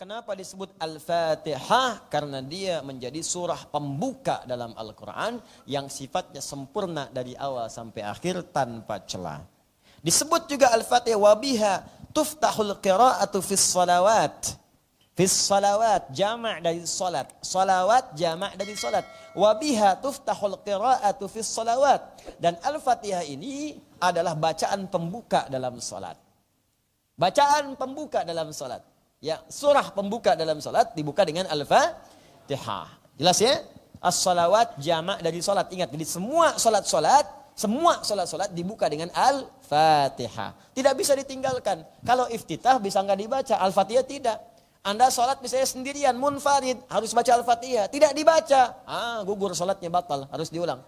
kenapa disebut Al-Fatihah? Karena dia menjadi surah pembuka dalam Al-Quran yang sifatnya sempurna dari awal sampai akhir tanpa celah. Disebut juga Al-Fatihah wabiha tuftahul qira'atu fis salawat. Fis salawat, jama' dari salat. Salawat, jama' dari salat. Wabiha tuftahul qira'atu fis salawat. Dan Al-Fatihah ini adalah bacaan pembuka dalam salat. Bacaan pembuka dalam salat. Ya, surah pembuka dalam salat dibuka dengan Al-Fatihah. Jelas ya? As-salawat jama' dari salat. Ingat, jadi semua salat dibuka dengan Al-Fatihah. Tidak bisa ditinggalkan. Kalau iftitah bisa enggak dibaca, Al-Fatihah tidak. Anda salat misalnya sendirian, munfarid, harus baca Al-Fatihah. Tidak dibaca, gugur salatnya batal, harus diulang.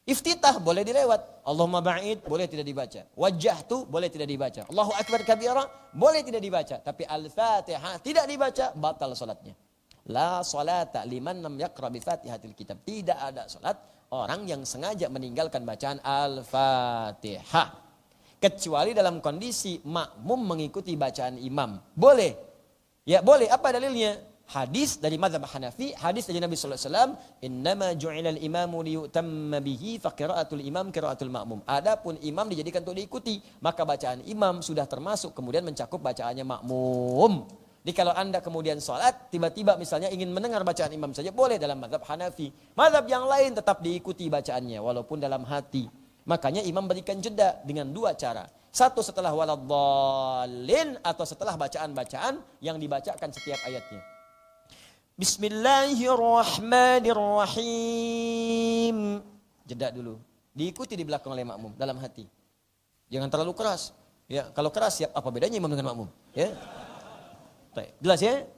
Iftitah boleh dilewat. Allahumma ba'id boleh tidak dibaca. Wajjahtu boleh tidak dibaca. Allahu akbar kabira boleh tidak dibaca. Tapi Al-Fatihah tidak dibaca, batal salatnya. La salata liman lam yaqra bi Fatihatil kitab. Tidak ada salat orang yang sengaja meninggalkan bacaan Al-Fatihah. Kecuali dalam kondisi makmum mengikuti bacaan imam. Boleh. Ya boleh. Apa dalilnya? Hadis dari mazhab Hanafi, hadis dari Nabi sallallahu alaihi wasallam, "Innama ju'ilal imamu liyutamma bihi fa qira'atul imam qira'atul ma'mum." Adapun imam dijadikan untuk diikuti, maka bacaan imam sudah termasuk kemudian mencakup bacaannya makmum. Jadi kalau Anda kemudian salat, tiba-tiba misalnya ingin mendengar bacaan imam saja, boleh dalam mazhab Hanafi. Mazhab yang lain tetap diikuti bacaannya walaupun dalam hati. Makanya imam berikan jeda dengan dua cara. Satu setelah waladhdallin atau setelah bacaan-bacaan yang dibacakan setiap ayatnya. Bismillahirrahmanirrahim. Jeda dulu. Diikuti di belakang oleh makmum dalam hati. Jangan terlalu keras. Ya, kalau keras ya apa bedanya imam dengan makmum? Ya. Jelas ya?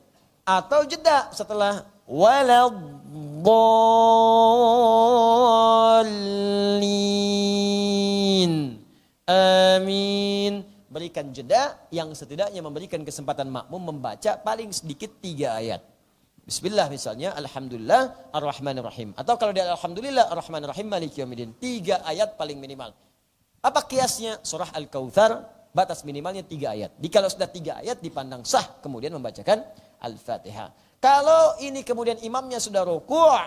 Atau jeda setelah waladhdallin. Amin. Berikan jeda yang setidaknya memberikan kesempatan makmum membaca paling sedikit 3 ayat. Bismillah misalnya, Alhamdulillah, Ar-Rahmanir-Rahim. Atau kalau dia Alhamdulillah, Ar-Rahmanir-Rahim, Maliki Yaumiddin. 3 ayat paling minimal. Apa kiasnya? Surah Al-Kautsar, batas minimalnya 3 ayat. Kalau sudah 3 ayat dipandang sah, kemudian membacakan Al-Fatihah. Kalau ini kemudian imamnya sudah ruku',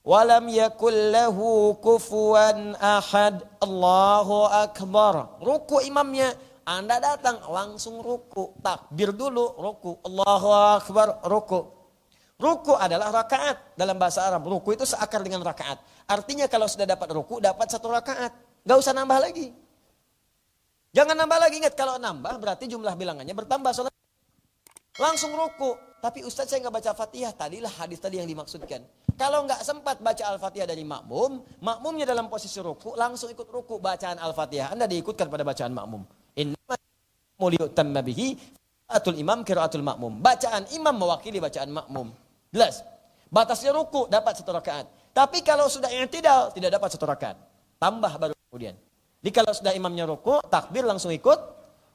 walam yakul lahu kufuwan ahad, Allahu Akbar. Ruku' imamnya, Anda datang langsung ruku', takbir dulu, ruku', Allahu Akbar, ruku'. Ruku adalah rakaat dalam bahasa Arab. Ruku itu seakar dengan rakaat. Artinya kalau sudah dapat ruku, dapat 1 rakaat. Gak usah nambah lagi. Jangan nambah lagi. Ingat kalau nambah berarti jumlah bilangannya bertambah. Soalnya langsung ruku. Tapi Ustaz saya gak baca Fatihah. Tadilah hadis tadi yang dimaksudkan. Kalau gak sempat baca Al-Fatihah dari makmum, makmumnya dalam posisi ruku, langsung ikut ruku bacaan Al-Fatihah. Anda diikutkan pada bacaan makmum. Innama liyutamma bihi qira'atul imam qira'atul makmum. Bacaan imam mewakili bacaan makmum. Jelas. Batasnya ruku dapat 1 rakaat. Tapi kalau sudah i'tidal tidak dapat 1 rakaat. Tambah baru kemudian. Jadi kalau sudah imamnya ruku, takbir langsung ikut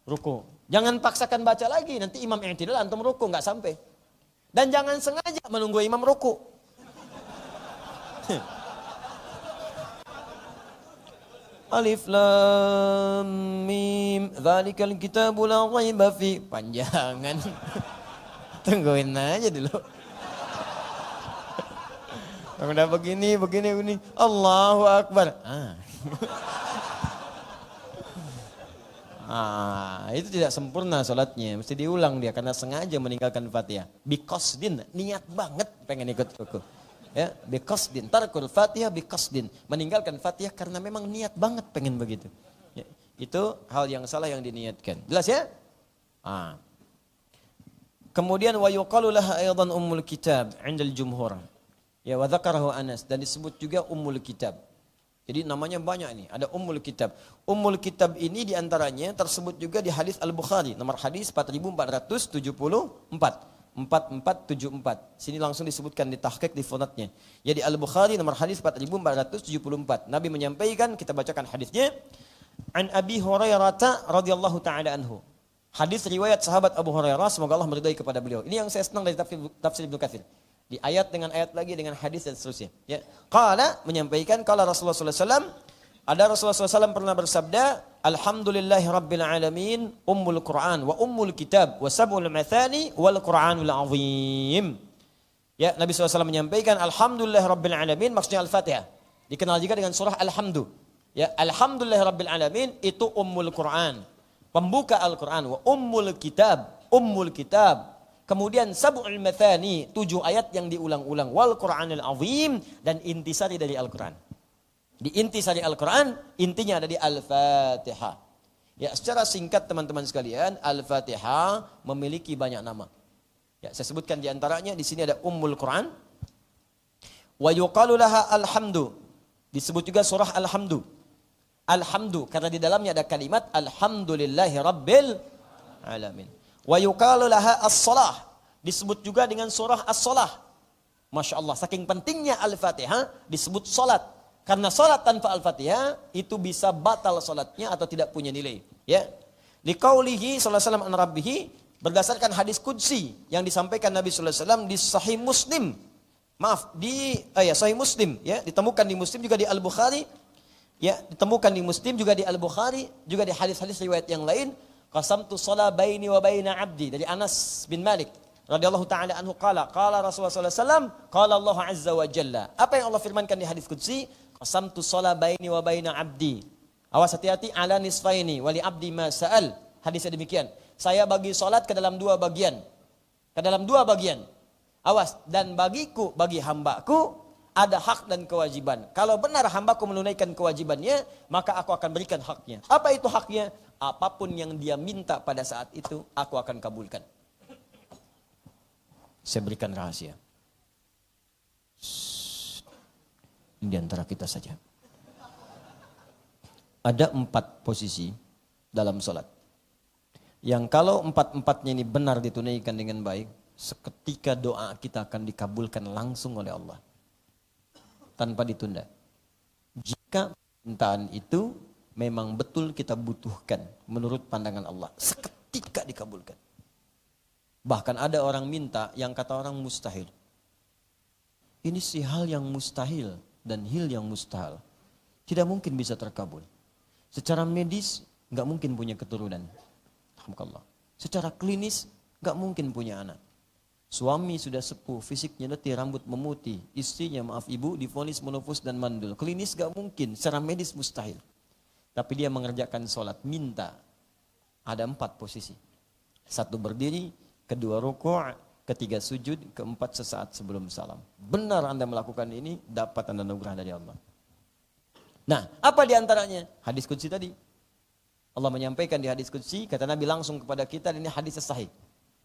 ruku. Jangan paksakan baca lagi, nanti imam i'tidal antum ruku enggak sampai. Dan jangan sengaja menunggu imam ruku. Alif lam mim dzalikal kitabu la raiba fi. Panjangan. Tungguin aja dulu. Udah begini. Allahu Akbar. Itu tidak sempurna salatnya. Mesti diulang dia karena sengaja meninggalkan Fatihah. Biqasdin, niat banget pengen ikut ruku. Ya, biqasdin, tarkul Fatihah biqasdin. Meninggalkan Fatihah karena memang niat banget pengen begitu. Ya, itu hal yang salah yang diniatkan. Jelas ya? Kemudian wa yuqalu laha aidan ummul kitab 'indal jumhur. Ya, wa dzakarahu Anas, dan disebut juga Ummul Kitab. Jadi namanya banyak ini, ada Ummul Kitab. Ummul Kitab ini diantaranya tersebut juga di hadis Al-Bukhari, nomor hadis 4474. 4474. Sini langsung disebutkan di tahqiq di fonatnya. Jadi Al-Bukhari nomor hadis 4474. Nabi menyampaikan, kita bacakan hadisnya. An Abi Hurairah radhiyallahu taala anhu. Hadis riwayat sahabat Abu Hurairah, semoga Allah meridai kepada beliau. Ini yang saya senang dari tafsir Ibnu Katsir. Di ayat dengan ayat lagi dengan hadis dan seterusnya. Ya. Qala menyampaikan qala Rasulullah sallallahu alaihi wasallam Ada Rasulullah SAW pernah bersabda, Alhamdulillahi Rabbil Alamin, Ummul Quran, wa Ummul Kitab, wa Sab'ul Mathani, wal Quranul Azim. Ya, Nabi SAW menyampaikan, Alhamdulillahi Rabbil Alamin, maksudnya Al-Fatihah. Dikenal juga dengan surah Alhamdu. Ya, Alhamdulillahi Rabbil Alamin, itu Ummul Quran. Pembuka Al-Quran, wa Ummul Kitab, Ummul Kitab. Kemudian Sab'ul Mathani, 7 ayat yang diulang-ulang. Wal Quranul Azim, dan intisari dari Al-Quran. Di intisari Al-Quran, intinya ada di Al-Fatihah. Ya, secara singkat teman-teman sekalian, Al-Fatihah memiliki banyak nama. Ya, saya sebutkan di antaranya, di sini ada Ummul Quran. Wa yuqalu laha Alhamdu. Disebut juga surah Alhamdu. Alhamdu, karena di dalamnya ada kalimat Alhamdulillahi Rabbil Alamin. Wa yuqalu laha as-salah. Disebut juga dengan surah as-salah. Masya Allah, saking pentingnya Al-Fatihah disebut salat. Karena salat tanpa Al-Fatihah itu bisa batal salatnya atau tidak punya nilai. Ya. Liqaulihi sallallahu alaihi wasallam an rabbihi, berdasarkan hadis qudsi yang disampaikan Nabi sallallahu alaihi wasallam di Sahih Muslim. Maaf, di Sahih Muslim ya, ditemukan di Muslim juga di Al-Bukhari. Ya, ditemukan di Muslim juga di Al-Bukhari, juga di hadis-hadis riwayat yang lain. Qasamtu shalah baini wa baina abdi, dari Anas bin Malik radhiyallahu taala anhu qala Rasulullah sallallahu alaihi wasallam qala Allah azza wa jalla. Apa yang Allah firmankan di hadis qudsi? Qasamtu shalah baini wa baina abdi. Awas, hati-hati, ala nisfaini wa li abdi ma sa'al. Hadisnya demikian. Saya bagi salat ke dalam 2 bagian. Ke dalam 2 bagian. Awas, dan bagiku, bagi hambaku ada hak dan kewajiban. Kalau benar hambaku menunaikan kewajibannya, maka aku akan berikan haknya. Apa itu haknya? Apapun yang dia minta pada saat itu, aku akan kabulkan. Saya berikan rahasia. Ini di antara kita saja. Ada 4 posisi dalam sholat. Yang kalau 4-4-nya ini benar ditunaikan dengan baik, seketika doa kita akan dikabulkan langsung oleh Allah. Tanpa ditunda. Jika permintaan itu memang betul kita butuhkan menurut pandangan Allah, seketika dikabulkan. Bahkan ada orang minta yang kata orang mustahil. Ini sih hal yang mustahil dan hil yang mustahil. Tidak mungkin bisa terkabul. Secara medis nggak mungkin punya keturunan. Alhamdulillah. Secara klinis nggak mungkin punya anak. Suami sudah sepuh, fisiknya letih, rambut memutih. Istrinya, maaf ibu, divonis menopause dan mandul. Klinis nggak mungkin, secara medis mustahil. Tapi dia mengerjakan sholat, minta. Ada 4 posisi. 1 berdiri, 2 rukuk, 3 sujud, 4 sesaat sebelum salam. Benar Anda melakukan ini, dapat Anda anugerah dari Allah. Nah, apa diantaranya? Hadis qudsi tadi. Allah menyampaikan di hadis qudsi, kata Nabi langsung kepada kita, ini hadis sahih.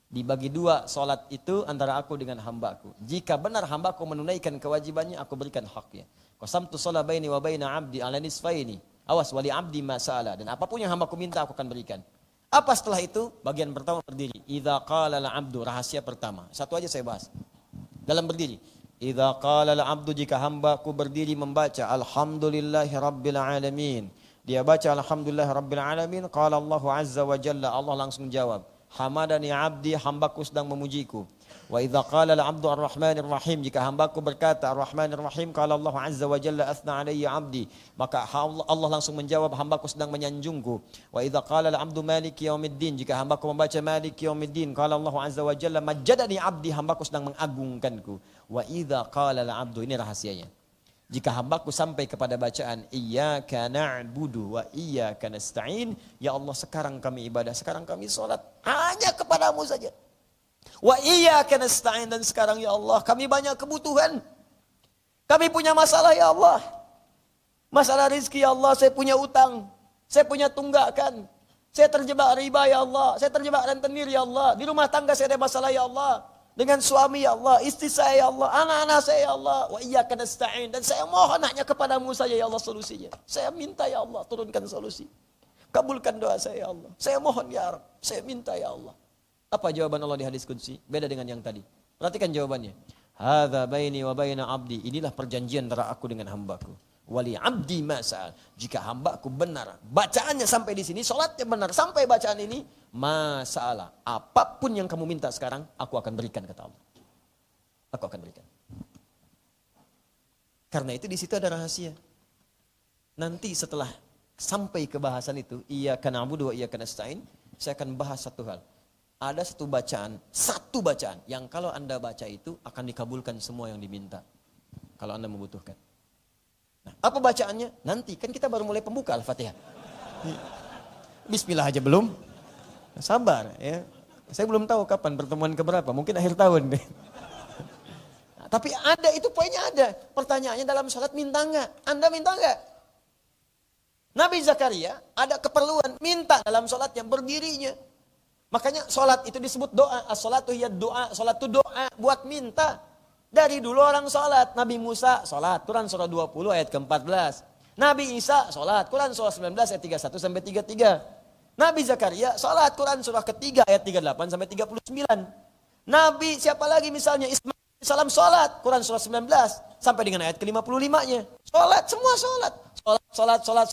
Dibagi 2 sholat itu antara aku dengan hambaku. Jika benar hambaku menunaikan kewajibannya, aku berikan haknya. Qasamtu shalah baini wa baina abdi ala nisfaini. Awas, wali abdi ma sa'ala. Dan apapun yang hambaku minta, aku akan berikan. Apa setelah itu? Bagian pertama berdiri. Idza qala al-abdu, rahasia pertama. Satu aja saya bahas. Dalam berdiri. Idza qala al-abdu, jika hambaku berdiri membaca Alhamdulillahi Rabbil Alamin. Dia baca Alhamdulillahi Rabbil Alamin. Qala Allah azza wa jalla. Allah langsung jawab. Hamadani abdi, hambaku sedang memujiku. Wa idza qala al-'abdu ar-rahmanir rahim, jika hambaku berkata ar-rahmanir rahim, qala Allah azza wa jalla athna alayya 'abdi, maka Allah langsung menjawab hambaku sedang menyanjungku. Wa idza qala al-'abdu maliki yaumiddin, jika hambaku membaca maliki yaumiddin, qala Allah azza wa jalla majjadani 'abdi, hambaku sedang mengagungkanku. Wa idza qala al-'abdu, ini rahasianya. Jika hambaku sampai kepada bacaan iyyaka na'budu wa iyyaka nasta'in, ya Allah sekarang kami ibadah, sekarang kami salat hanya kepadamu saja. Wa iyyaka nasta'in, dan sekarang ya Allah kami banyak kebutuhan. Kami punya masalah ya Allah. Masalah rezeki ya Allah, saya punya utang, saya punya tunggakan. Saya terjebak riba ya Allah, saya terjebak rentenir ya Allah. Di rumah tangga saya ada masalah ya Allah. Dengan suami ya Allah, istri saya ya Allah, anak-anak saya ya Allah. Wa iyyaka nasta'in, dan saya mohon hanya kepadamu saja ya Allah solusinya. Saya minta ya Allah turunkan solusi. Kabulkan doa saya ya Allah. Saya mohon ya Rabb, saya minta ya Allah. Apa jawaban Allah di hadis qudsi? Beda dengan yang tadi. Perhatikan jawabannya. Hadza baini wa baina abdi. Inilah perjanjian antara aku dengan hambaku. Wali abdi ma sa'al. Jika hambaku benar, bacaannya sampai di sini, salatnya benar sampai bacaan ini, ma sa'ala. Apapun yang kamu minta sekarang, aku akan berikan, kata Allah. Aku akan berikan. Karena itu di situ ada rahasia. Nanti setelah sampai ke bahasan itu, iyyaka na'budu wa iyyaka nasta'in, saya akan bahas satu hal. Ada satu bacaan yang kalau Anda baca itu akan dikabulkan semua yang diminta. Kalau Anda membutuhkan. Nah, apa bacaannya? Nanti, kan kita baru mulai pembuka Al-Fatihah. Bismillah aja belum. Sabar ya. Saya belum tahu kapan pertemuan keberapa, mungkin akhir tahun deh. Nah, tapi ada, itu poinnya ada. Pertanyaannya dalam salat minta enggak? Anda minta enggak? Nabi Zakaria ada keperluan minta dalam salatnya, berdirinya. Makanya sholat itu disebut doa. As-sholatu hiya doa. Sholat itu doa buat minta. Dari dulu orang sholat. Nabi Musa sholat. Quran surah 20 ayat ke-14. Nabi Isa sholat. Quran surah 19 ayat 31 sampai 33. Nabi Zakaria sholat. Quran surah ketiga ayat 38 sampai 39. Nabi siapa lagi misalnya? Ismail salam sholat. Quran surah 19 sampai dengan ayat ke-55-nya. Sholat, semua sholat. Sholat.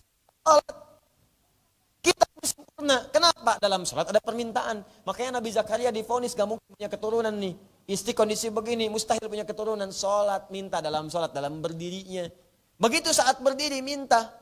Kita sempurna. Kenapa? Dalam sholat ada permintaan. Makanya Nabi Zakaria divonis gak mungkin punya keturunan nih. Istri kondisi begini, mustahil punya keturunan. Sholat, minta dalam sholat, dalam berdirinya. Begitu saat berdiri, minta.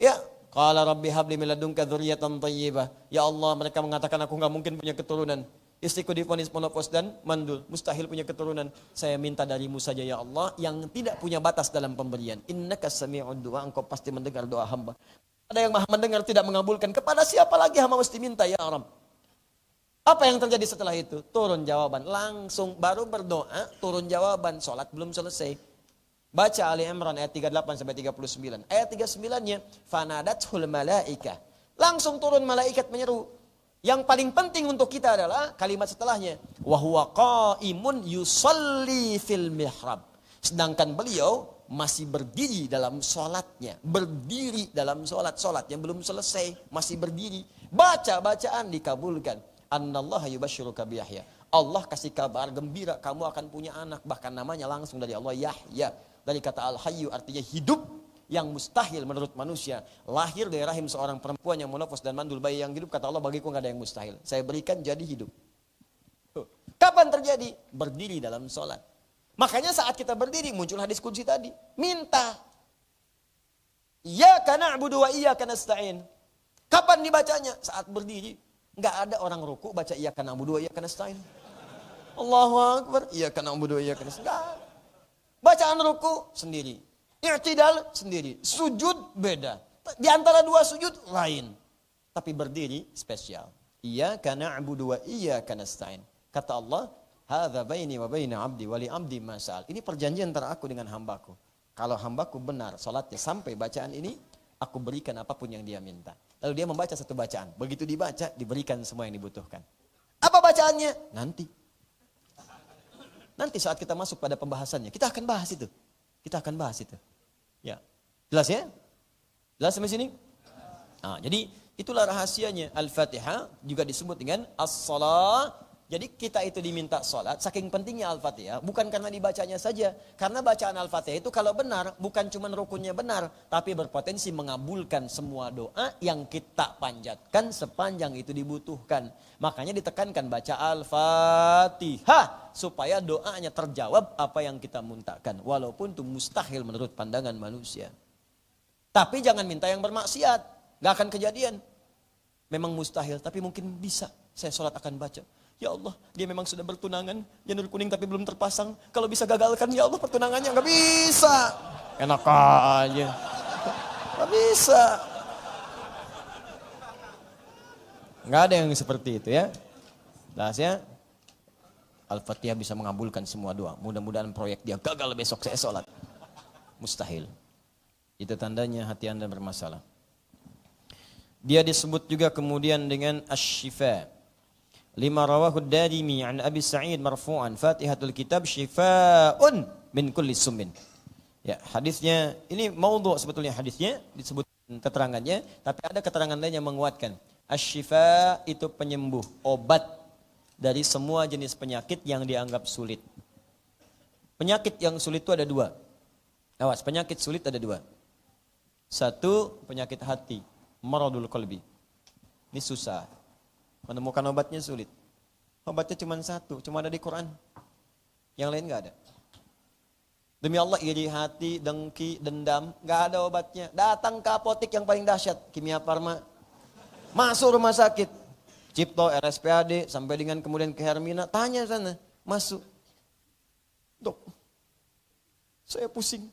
Ya, qala rabbi habli min ladunka dzurriyyatan thayyibah. Ya Allah, mereka mengatakan aku gak mungkin punya keturunan. Istriku divonis menopause dan mandul. Mustahil punya keturunan. Saya minta darimu saja ya Allah, yang tidak punya batas dalam pemberian. Innaka sami'ud du'a, engkau pasti mendengar doa hamba. Ada yang maha mendengar tidak mengabulkan. Kepada siapa lagi hamba mesti minta ya Rabb? Apa yang terjadi setelah itu? Turun jawaban. Langsung baru berdoa, turun jawaban. Sholat belum selesai. Baca Ali Imran ayat 38 sampai 39. Ayat 39-nya, fanadathul malaikah. Langsung turun malaikat menyeru. Yang paling penting untuk kita adalah kalimat setelahnya. Wa huwa qaimun yusalli fil mihrab. Sedangkan beliau masih berdiri dalam sholatnya. Berdiri dalam sholat. Sholat yang belum selesai. Masih berdiri. Baca bacaan dikabulkan. Annallaha yubashiruka biyahya. Allah kasih kabar gembira. Kamu akan punya anak. Bahkan namanya langsung dari Allah Yahya. Dari kata al-hayyu artinya hidup. Yang mustahil menurut manusia. Lahir dari rahim seorang perempuan yang monofos dan mandul. Bayi yang hidup kata Allah bagiku gak ada yang mustahil. Saya berikan jadi hidup. Kapan terjadi? Berdiri dalam sholat. Makanya saat kita berdiri muncul hadis qudsi tadi. Minta. Iyyaka na'budu wa iyyaka nasta'in. Kapan dibacanya? Saat berdiri. Enggak ada orang ruku baca iyyaka na'budu wa iyyaka nasta'in. Allahu Akbar. Iyyaka na'budu wa iyyaka nasta'in. Enggak. Bacaan ruku sendiri. I'tidal sendiri. Sujud beda. Di antara dua sujud lain. Tapi berdiri spesial. Iyyaka na'budu wa iyyaka nasta'in. Kata Allah, hadza baini wa baina 'abdi wa li 'abdi ma sa'al. Ini perjanjian antara aku dengan hambaku. Kalau hambaku benar salatnya sampai bacaan ini, aku berikan apapun yang dia minta. Lalu dia membaca satu bacaan. Begitu dibaca, diberikan semua yang dibutuhkan. Apa bacaannya? Nanti saat kita masuk pada pembahasannya, kita akan bahas itu. Ya. Jelas ya? Jelas sampai sini? Nah, jadi itulah rahasianya. Al-Fatihah juga disebut dengan as-shalah. Jadi kita itu diminta sholat, saking pentingnya Al-Fatihah, bukan karena dibacanya saja. Karena bacaan Al-Fatihah itu kalau benar, bukan cuma rukunnya benar, tapi berpotensi mengabulkan semua doa yang kita panjatkan sepanjang itu dibutuhkan. Makanya ditekankan baca Al-Fatihah, supaya doanya terjawab apa yang kita mintakan. Walaupun itu mustahil menurut pandangan manusia. Tapi jangan minta yang bermaksiat, gak akan kejadian. Memang mustahil, tapi mungkin bisa. Saya sholat akan baca. Ya Allah, dia memang sudah bertunangan, janur kuning tapi belum terpasang. Kalau bisa gagalkan, ya Allah pertunangannya nggak bisa. Enak aja, nggak bisa. Nggak ada yang seperti itu ya. Jelasnya, Al-Fatihah bisa mengabulkan semua doa. Mudah-mudahan proyek dia gagal besok saya sholat. Mustahil. Itu tandanya hati Anda bermasalah. Dia disebut juga kemudian dengan asy-syifa. Lima rawahu ad-Darimi an Abi Sa'id marfu'an Fatihatul kitab syifaa'un min kulli summin. Ya, hadisnya ini maudhu' sebetulnya hadisnya disebut keterangannya, tapi ada keterangan lain yang menguatkan. Asy-syifa itu penyembuh, obat dari semua jenis penyakit yang dianggap sulit. Penyakit yang sulit itu ada dua. Awas, penyakit sulit ada dua. Satu, penyakit hati, maradul qalbi. Ini susah. Menemukan obatnya sulit. Obatnya cuma satu, cuma ada di Quran. Yang lain nggak ada. Demi Allah iri hati, dengki, dendam, nggak ada obatnya. Datang ke apotek yang paling dahsyat, Kimia Farma. Masuk rumah sakit, Cipto, RSPAD, sampai dengan kemudian ke Hermina, tanya sana, masuk. Dok, saya pusing.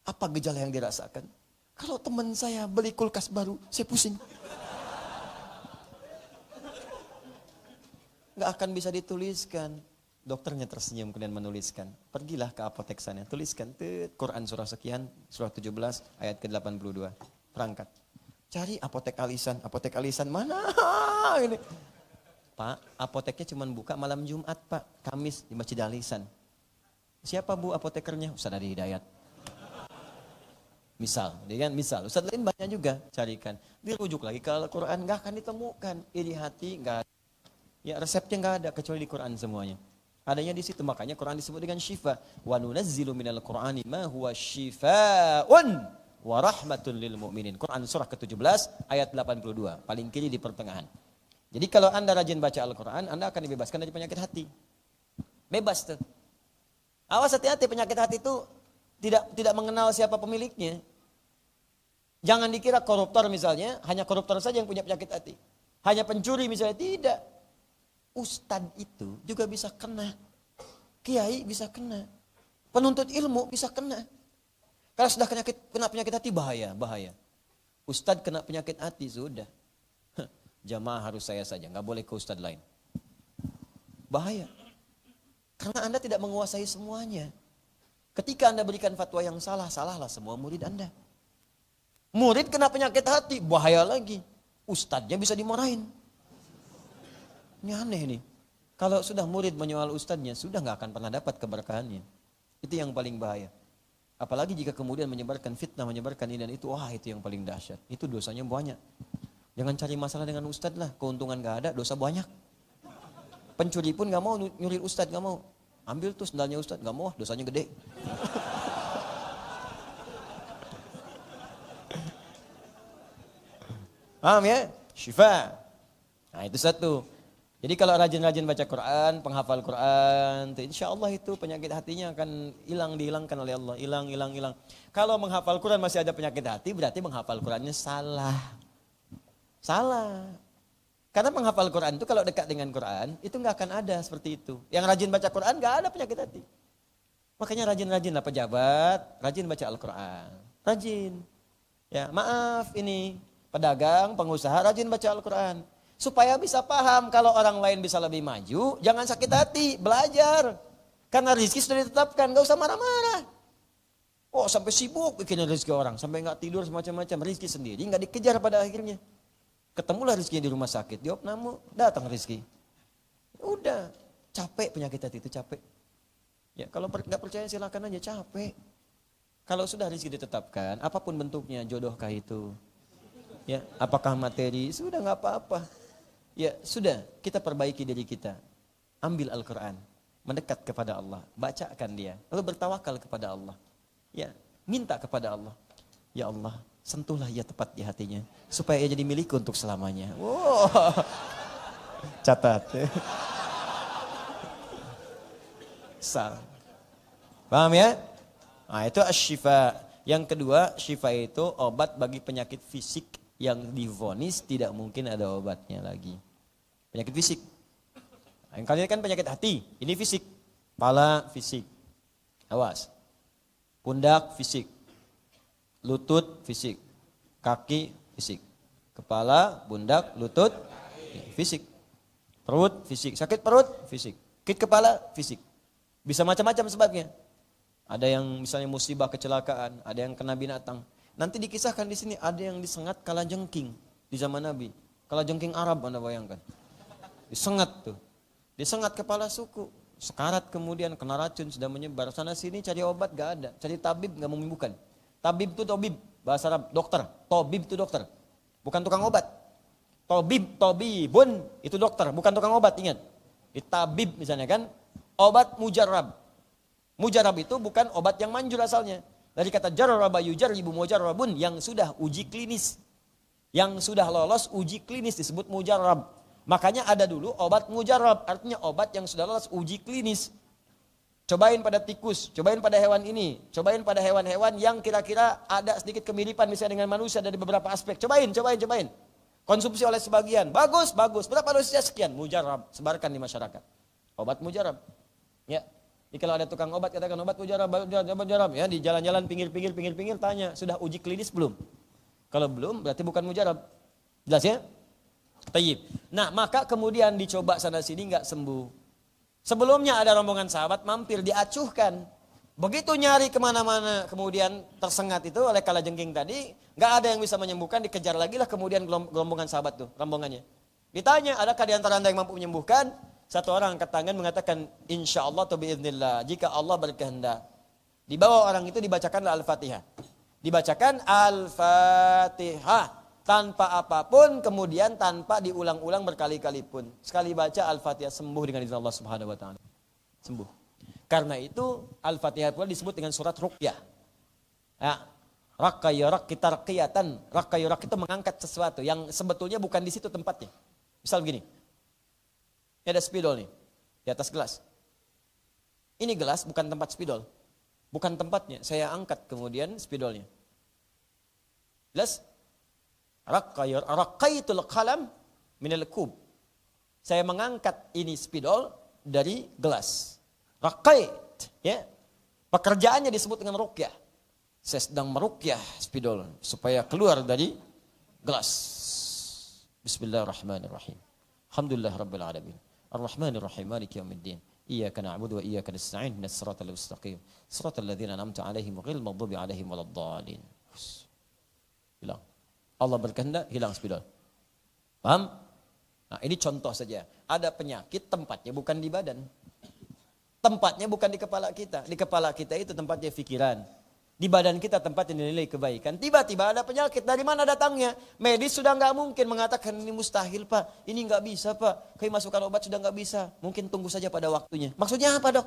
Apa gejala yang dirasakan? Kalau teman saya beli kulkas baru, saya pusing. Nggak akan bisa dituliskan. Dokternya tersenyum kemudian menuliskan. Pergilah ke apotek sana, tuliskan Quran surah sekian, surah 17 ayat ke-82. Perangkat. Cari apotek alisan mana ini? Pak, apoteknya cuma buka malam Jumat, Pak. Kamis di Masjid Alisan. Siapa Bu apotekernya? Ustaz Adi Hidayat. Misal, misal. Ustaz lain banyak juga, carikan. Dirujuk lagi ke Al-Quran, nggak akan ditemukan. Iri hati, nggak ada. Ya resepnya nggak ada, kecuali di Quran semuanya. Adanya di situ, makanya Quran disebut dengan syifa. Wa nunazzilu minal Qur'ani ma huwa syifaa'un wa rahmatun lil mu'minin. Quran surah ke-17 ayat 82, paling kiri di pertengahan. Jadi kalau Anda rajin baca Al-Quran, Anda akan dibebaskan dari penyakit hati. Bebas tuh. Awas hati-hati, penyakit hati itu tidak mengenal siapa pemiliknya. Jangan dikira koruptor misalnya, hanya koruptor saja yang punya penyakit hati. Hanya pencuri misalnya, tidak. Ustadz itu juga bisa kena. Kiai bisa kena. Penuntut ilmu bisa kena. Kalau sudah kena penyakit hati bahaya. Ustadz kena penyakit hati sudah. Jamaah harus saya saja, nggak boleh ke ustadz lain. Bahaya. Karena Anda tidak menguasai semuanya. Ketika Anda berikan fatwa yang salahlah semua murid Anda. Murid kena penyakit hati, bahaya lagi. Ustadznya bisa dimarahin. Ini aneh nih. Kalau sudah murid menyoal ustadznya, sudah nggak akan pernah dapat keberkahannya. Itu yang paling bahaya. Apalagi jika kemudian menyebarkan fitnah, menyebarkan ini dan itu, wah itu yang paling dahsyat. Itu dosanya banyak. Jangan cari masalah dengan ustadz lah, keuntungan nggak ada, dosa banyak. Pencuri pun nggak mau nyuri ustadz, nggak mau. Ambil tuh sendalnya ustadz, nggak mau, dosanya gede. Paham ya? Syifa. Nah itu satu. Jadi kalau rajin-rajin baca Quran, penghafal Quran, insya Allah itu penyakit hatinya akan dihilangkan oleh Allah. Hilang. Kalau menghafal Quran masih ada penyakit hati, berarti menghafal Qurannya salah. Karena menghafal Quran itu kalau dekat dengan Quran, itu nggak akan ada seperti itu. Yang rajin baca Quran nggak ada penyakit hati. Makanya rajin-rajinlah pejabat, rajin baca Al-Quran. Rajin. Ya, maaf ini, pedagang, pengusaha rajin baca Al-Quran. Supaya bisa paham kalau orang lain bisa lebih maju, jangan sakit hati, belajar. Karena rezeki sudah ditetapkan, gak usah marah-marah. Oh sampai sibuk bikin rezeki orang, sampai gak tidur semacam-macam, rezeki sendiri gak dikejar pada akhirnya. Ketemulah rezekinya di rumah sakit, di opname, datang rezeki. Udah, capek penyakit hati itu, capek. Ya kalau gak percaya silakan aja, capek. Kalau sudah rezeki ditetapkan, apapun bentuknya, jodohkah itu? Ya, apakah materi? Sudah gak apa-apa. Ya sudah, kita perbaiki diri kita. Ambil Al-Quran, mendekat kepada Allah, bacakan dia, lalu bertawakal kepada Allah. Ya, minta kepada Allah. Ya Allah, sentuhlah ia tepat di hatinya, supaya ia jadi milikku untuk selamanya. Wow. Catat. Sal. Paham ya? Nah itu asyifa. Yang kedua, syifa itu obat bagi penyakit fisik yang divonis tidak mungkin ada obatnya lagi. Penyakit fisik. Yang kali ini kan penyakit hati, ini fisik. Kepala fisik. Awas. Pundak fisik. Lutut fisik. Kaki fisik. Kepala, pundak, lutut fisik. Perut fisik. Sakit perut fisik. Sakit kepala fisik. Bisa macam-macam sebabnya. Ada yang misalnya musibah kecelakaan, ada yang kena binatang. Nanti dikisahkan di sini ada yang disengat kalajengking di zaman Nabi. Kalajengking Arab Anda bayangkan. Disengat tuh. Disengat kepala suku. Sekarat kemudian kena racun sudah menyebar. Sana sini cari obat gak ada. Cari tabib gak menyembuhkan. Tabib itu tobib. Bahasa Arab dokter. Tobib itu dokter. Bukan tukang obat. Tobibun itu dokter. Bukan tukang obat, ingat. Di tabib misalnya kan. Obat mujarab. Mujarab itu bukan obat yang manjur asalnya. Dari kata jarraba yujarribu mujarrabun yang sudah uji klinis. Yang sudah lolos uji klinis disebut mujarrab. Makanya ada dulu obat mujarrab, artinya obat yang sudah lolos uji klinis. Cobain pada tikus, cobain pada hewan ini, cobain pada hewan-hewan yang kira-kira ada sedikit kemiripan misalnya dengan manusia dari beberapa aspek. Cobain. Konsumsi oleh sebagian, bagus. Berapa dosisnya? Sekian, mujarab, sebarkan di masyarakat. Obat mujarab. Ya. Jadi kalau ada tukang obat katakan obat mujarab, ya di jalan-jalan pinggir tanya, sudah uji klinis belum? Kalau belum berarti bukan mujarab. Jelas ya? Tayyib. Nah, maka kemudian dicoba sana sini enggak sembuh. Sebelumnya ada rombongan sahabat mampir diacuhkan. Begitu nyari kemana-mana kemudian tersengat itu oleh kalajengking tadi, enggak ada yang bisa menyembuhkan, dikejar lagi lah kemudian rombongan sahabat tuh, rombongannya. Ditanya, adakah di antara anda yang mampu menyembuhkan? Satu orang angkat tangan mengatakan, insya Allah atau biiznillah, jika Allah berkehendak. Dibawa orang itu dibacakanlah Al-Fatihah. Dibacakan Al-Fatihah tanpa apapun, kemudian tanpa diulang-ulang berkali-kali pun. Sekali baca Al-Fatihah sembuh dengan izin Allah Subhanahu wa taala. Sembuh. Karena itu Al-Fatihah pula disebut dengan surat ruqyah. Ya. Raqqa yurak kita raqiyatan. Raqqa yurak itu mengangkat sesuatu yang sebetulnya bukan di situ tempatnya. Misal begini. Ini ada spidol nih di atas gelas. Ini gelas bukan tempat spidol. Bukan tempatnya, saya angkat kemudian spidolnya. Jelas? Raqqaitul qalam minal kub. Saya mengangkat ini spidol dari gelas. Raqqait, ya. Pekerjaannya disebut dengan ruqyah. Saya sedang meruqyah spidol supaya keluar dari gelas. Bismillahirrahmanirrahim. Alhamdulillah rabbil alamin. Ar-Rahmanir-Rahim, Maliki yaumiddin. Iyyaka na'budu wa iyyaka nasta'in, ihdinas siratal mustaqim. Siratal ladzina an'amta 'alaihim ghairil maghdubi 'alaihim waladdallin. Hilang. Allah berkehendak, hilang spidol. Paham? Nah, ini contoh saja. Ada penyakit tempatnya bukan di badan. Tempatnya bukan di kepala kita. Di kepala kita itu tempatnya pikiran. Di badan kita tempatnya nilai kebaikan. Tiba-tiba ada penyakit. Dari mana datangnya? Medis sudah nggak mungkin mengatakan ini mustahil pak. Ini nggak bisa pak. Kayak masukkan obat sudah nggak bisa. Mungkin tunggu saja pada waktunya. Maksudnya apa dok?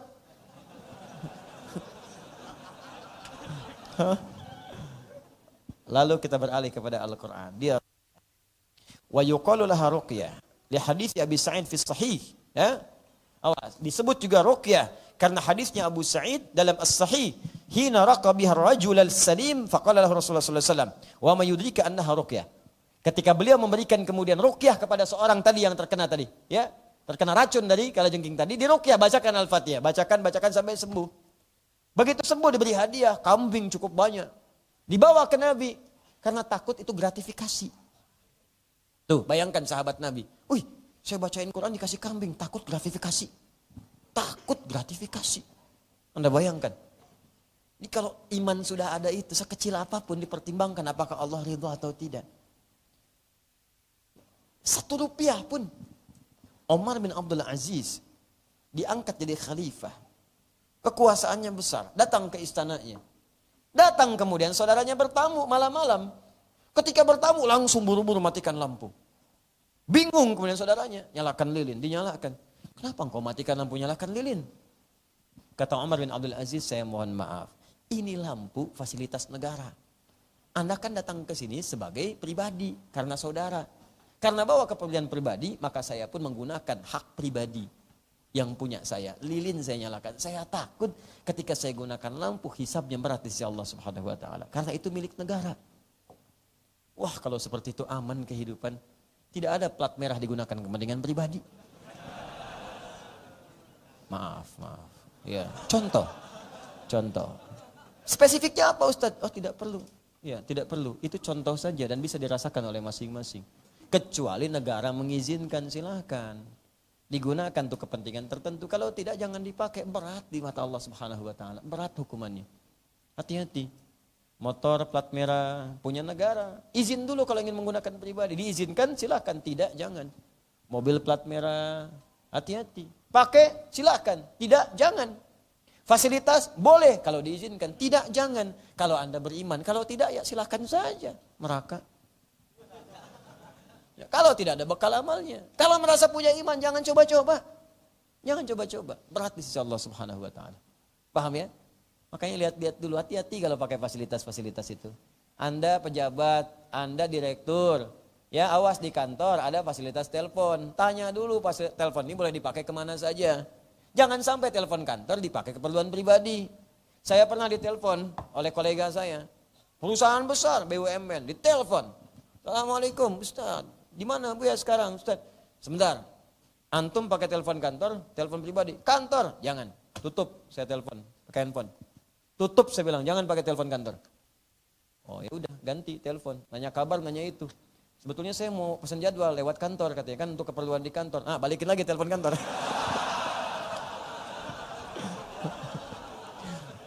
Lalu kita beralih kepada Al-Quran. Dia wa yuqalu laha ruqyah. Li hadits Abi Sa'id fi sahih. Ya? Awas, disebut juga ruqyah karena hadisnya Abu Sa'id dalam As-Sahih. Hina raqa biha ar-rajul al-salim faqala lahu Rasulullah sallallahu alaihi wasallam wa ma yudrika annaha ruqyah. Ketika beliau memberikan kemudian ruqyah kepada seorang tadi yang terkena tadi, ya, terkena racun dari kalajengking tadi, di ruqyah bacakan Al-Fatihah, bacakan sampai sembuh. Begitu sembuh diberi hadiah, kambing cukup banyak. Dibawa ke Nabi karena takut itu gratifikasi. Tuh, bayangkan sahabat Nabi. Wih, saya bacain Quran dikasih kambing, takut gratifikasi. Takut gratifikasi. Anda bayangkan. Ini kalau iman sudah ada itu, sekecil apapun dipertimbangkan apakah Allah ridho atau tidak. 1 rupiah pun. Umar bin Abdul Aziz diangkat jadi khalifah. Kekuasaannya besar, datang ke istananya. Datang kemudian saudaranya bertamu malam-malam. Ketika bertamu langsung buru-buru matikan lampu. Bingung kemudian saudaranya, nyalakan lilin, dinyalakan. Kenapa engkau matikan lampu, nyalakan lilin? Kata Umar bin Abdul Aziz, saya mohon maaf. Ini lampu fasilitas negara. Anda kan datang ke sini sebagai pribadi karena saudara. Karena bawa keperluan pribadi, maka saya pun menggunakan hak pribadi yang punya saya. Lilin saya nyalakan. Saya takut ketika saya gunakan lampu, hisabnya berat di sisi Allah Subhanahu wa taala. Karena itu milik negara. Wah, kalau seperti itu aman kehidupan. Tidak ada plat merah digunakan kepentingan pribadi. Maaf. Ya, contoh. Spesifiknya apa Ustadz? Oh, tidak perlu. Ya, tidak perlu. Itu contoh saja dan bisa dirasakan oleh masing-masing. Kecuali negara mengizinkan, silakan. Digunakan untuk kepentingan tertentu. Kalau tidak jangan dipakai, berat di mata Allah Subhanahu wa taala. Berat hukumannya. Hati-hati. Motor plat merah punya negara. Izin dulu kalau ingin menggunakan pribadi. Diizinkan silakan, tidak jangan. Mobil plat merah, hati-hati. Pakai silakan, tidak jangan. Fasilitas boleh kalau diizinkan, tidak jangan. Kalau Anda beriman, kalau tidak ya silakan saja neraka. Ya, kalau tidak ada bekal amalnya. Kalau merasa punya iman jangan coba-coba. Jangan coba-coba. Berat di sisi Allah Subhanahu wa taala. Paham ya? Makanya lihat-lihat dulu, hati-hati kalau pakai fasilitas-fasilitas itu. Anda pejabat, Anda direktur, ya awas di kantor ada fasilitas telepon. Tanya dulu telepon ini boleh dipakai kemana saja. Jangan sampai telepon kantor dipakai keperluan pribadi. Saya pernah ditelepon oleh kolega saya. Perusahaan besar BUMN ditelepon. Assalamualaikum Ustaz. Di mana Bu ya sekarang Ustaz? Sebentar. Antum pakai telepon kantor, telepon pribadi. Kantor, jangan. Tutup saya telepon pakai handphone. Tutup saya bilang, jangan pakai telepon kantor. Oh ya udah, ganti telepon. Nanya kabar, nanya itu. Sebetulnya saya mau pesan jadwal lewat kantor katanya kan untuk keperluan di kantor. Balikin lagi telepon kantor.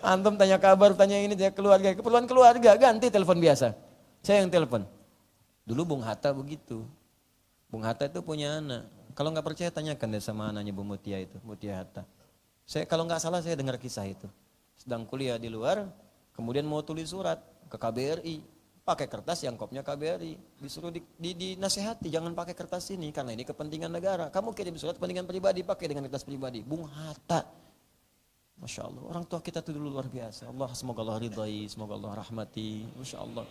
Antum tanya kabar, tanya ini, tanya keluarga. Keperluan keluarga, ganti telepon biasa. Saya yang telepon. Dulu Bung Hatta begitu. Bung Hatta itu punya anak. Kalau nggak percaya tanyakan deh sama anaknya Bu Mutia itu, Mutia Hatta. Saya kalau nggak salah saya dengar kisah itu. Sedang kuliah di luar, kemudian mau tulis surat ke KBRI. Pakai kertas yang kopnya KBRI. Disuruh dinasehati, jangan pakai kertas ini karena ini kepentingan negara. Kamu kirim surat kepentingan pribadi, pakai dengan kertas pribadi. Bung Hatta. Masya Allah, orang tua kita itu dulu luar biasa. Allah semoga Allah ridhai, semoga Allah rahmati. Masya Allah.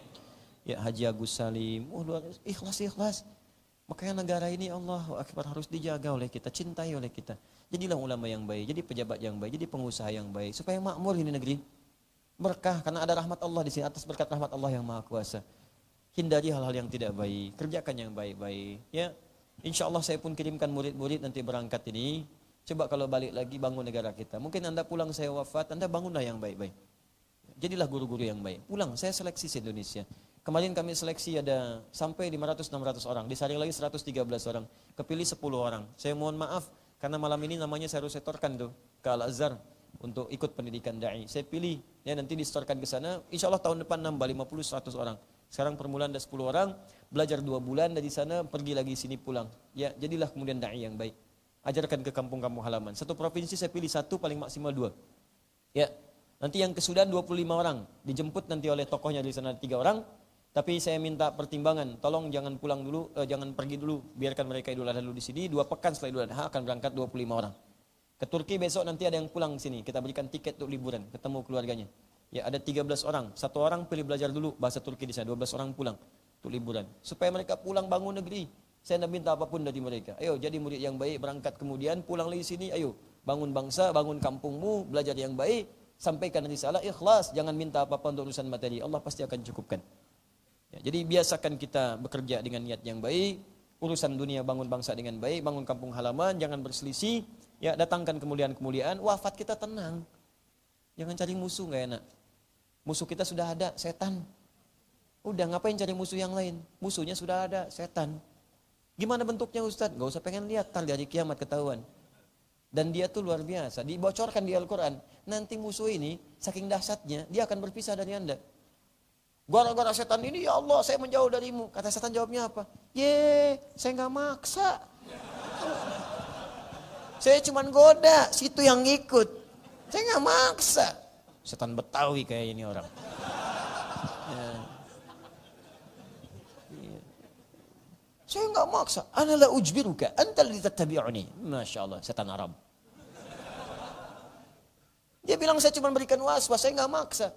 Ya Haji Agus Salim, luar ikhlas. Makanya negara ini Allah Akbar harus dijaga oleh kita, cintai oleh kita. Jadilah ulama yang baik, jadi pejabat yang baik, jadi pengusaha yang baik. Supaya makmur ini negeri. Berkah, karena ada rahmat Allah di sini, atas berkat rahmat Allah yang maha kuasa. Hindari hal-hal yang tidak baik, kerjakan yang baik-baik. Ya, insya Allah saya pun kirimkan murid-murid nanti berangkat ini. Coba kalau balik lagi bangun negara kita. Mungkin Anda pulang saya wafat, Anda bangunlah yang baik-baik. Jadilah guru-guru yang baik. Pulang, saya seleksi se Indonesia. Kemarin kami seleksi ada sampai 500-600 orang. Disaring lagi 113 orang. Kepilih 10 orang. Saya mohon maaf, karena malam ini namanya saya harus setorkan tuh ke Al-Azhar untuk ikut pendidikan da'i. Saya pilih, ya nanti disetorkan ke sana. Insya Allah tahun depan nambah 50-100 orang. Sekarang permulaan ada 10 orang, belajar 2 bulan dari sana, pergi lagi sini pulang. Ya, jadilah kemudian da'i yang baik. Ajarkan ke kampung-kampung halaman. Satu provinsi saya pilih 1, paling maksimal 2. Ya, nanti yang ke Sudan 25 orang. Dijemput nanti oleh tokohnya di sana 3 orang. Tapi saya minta pertimbangan, tolong jangan pulang dulu, jangan pergi dulu. Biarkan mereka Idul Adha dulu di sini. 2 pekan setelah Idul Adha akan berangkat 25 orang. Ke Turki besok nanti ada yang pulang sini. Kita berikan tiket untuk liburan, ketemu keluarganya. Ya, ada 13 orang. 1 orang pilih belajar dulu bahasa Turki di sana. 12 orang pulang untuk liburan. Supaya mereka pulang bangun negeri. Saya tidak minta apapun dari mereka. Ayo jadi murid yang baik, berangkat kemudian pulang lagi sini. Ayo bangun bangsa, bangun kampungmu, belajar yang baik, sampaikan risalah, ikhlas, jangan minta apa-apa untuk urusan materi. Allah pasti akan cukupkan. Ya, jadi biasakan kita bekerja dengan niat yang baik, urusan dunia bangun bangsa dengan baik, bangun kampung halaman, jangan berselisih, ya datangkan kemuliaan-kemuliaan, wafat kita tenang. Jangan cari musuh, nggak enak. Musuh kita sudah ada, setan. Udah ngapain cari musuh yang lain? Musuhnya sudah ada, setan. Gimana bentuknya Ustaz? Gak usah pengen lihat, tar dari kiamat ketahuan. Dan dia tuh luar biasa, dibocorkan di Al-Quran. Nanti musuh ini, saking dahsyatnya, dia akan berpisah dari Anda. Gara-gara setan ini, ya Allah saya menjauh darimu. Kata setan jawabnya apa? Saya gak maksa. Saya cuma goda, situ yang ikut. Saya gak maksa. Setan Betawi kayak ini orang. Ya. Saya enggak maksa. Ana la ujbiruka, anta alladhi tattabi'uni. Masya Allah, setan Arab. Dia bilang saya cuma berikan waswas, saya enggak maksa.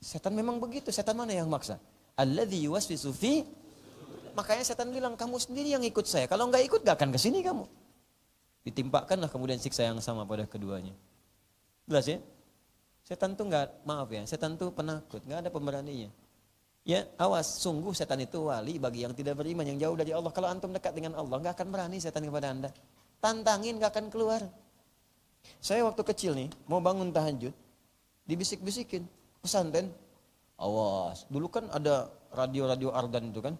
Setan memang begitu, setan mana yang maksa? Alladhi yuwaswisu fi. Makanya setan bilang, kamu sendiri yang ikut saya. Kalau enggak ikut, enggak akan ke sini kamu. Ditimpakanlah kemudian siksa yang sama pada keduanya. Jelas ya? Setan tuh enggak, maaf ya, setan tuh penakut, enggak ada pemberaninya. Ya, awas, sungguh setan itu wali bagi yang tidak beriman, yang jauh dari Allah. Kalau antum dekat dengan Allah, nggak akan berani setan kepada anda. Tantangin, nggak akan keluar. Saya waktu kecil nih, mau bangun tahajud, dibisik-bisikin, pesantren, awas. Dulu kan ada radio-radio Ardan itu kan,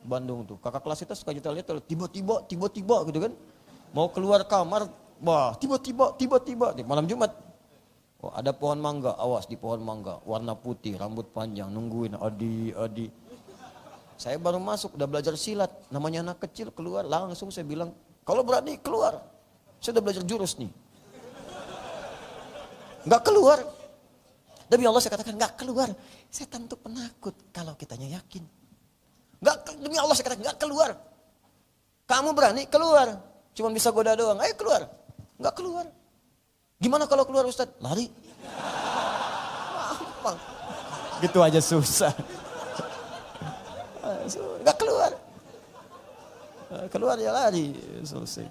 Bandung tuh. Kakak kelas kita suka kita lihat, tiba-tiba gitu kan. Mau keluar kamar, wah, tiba-tiba, di malam Jumat. Oh, ada pohon mangga, awas di pohon mangga, warna putih, rambut panjang, nungguin adi. Saya baru masuk, udah belajar silat, namanya anak kecil keluar, langsung saya bilang, kalau berani keluar, saya udah belajar jurus nih. Nggak keluar. Demi Allah saya katakan nggak keluar. Setan itu penakut kalau kitanya yakin. Demi Allah saya katakan nggak keluar. Kamu berani keluar, cuma bisa goda doang, ayo keluar. Nggak keluar. Gimana kalau keluar Ustaz? Lari. Gampang. Gitu aja susah. Gak keluar. Keluar ya lari. Selesai.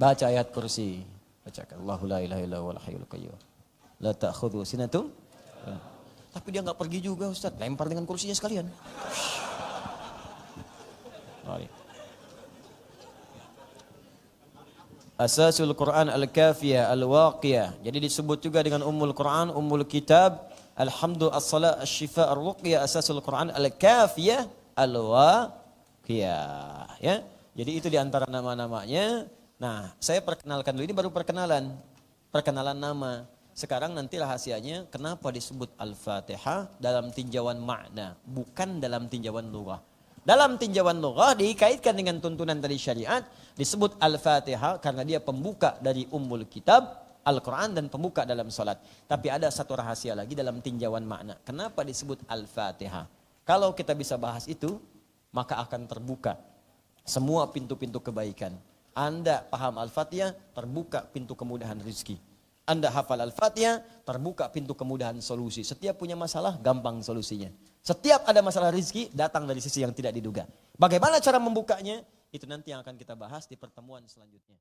Baca ayat kursi. Bacakan. Allahu la ilaha illa huwal hayyul qayyum. La ta'khudhu sinatum. Tapi dia enggak pergi juga Ustaz. Lempar dengan kursinya sekalian. Mari. Asasul Quran al-kafiyah al-waqiyah. Jadi disebut juga dengan Ummul Quran, Ummul Kitab, Alhamdu as-salat asy-syifa ar-ruqyah, Asasul Quran al-kafiyah al-waqiyah. Ya. Jadi itu di antara nama-namanya. Nah, saya perkenalkan dulu, ini baru perkenalan nama. Sekarang nanti rahasianya kenapa disebut Al-Fatihah dalam tinjauan makna, bukan dalam tinjauan lughah. Dalam tinjauan lughah dikaitkan dengan tuntunan dari syariat, disebut Al-Fatihah karena dia pembuka dari Ummul Kitab, Al-Quran, dan pembuka dalam salat. Tapi ada satu rahasia lagi dalam tinjauan makna. Kenapa disebut Al-Fatihah? Kalau kita bisa bahas itu, maka akan terbuka semua pintu-pintu kebaikan. Anda paham Al-Fatihah, terbuka pintu kemudahan rezeki. Anda hafal Al-Fatihah, terbuka pintu kemudahan solusi. Setiap punya masalah, gampang solusinya. Setiap ada masalah rezeki, datang dari sisi yang tidak diduga. Bagaimana cara membukanya? Itu nanti yang akan kita bahas di pertemuan selanjutnya.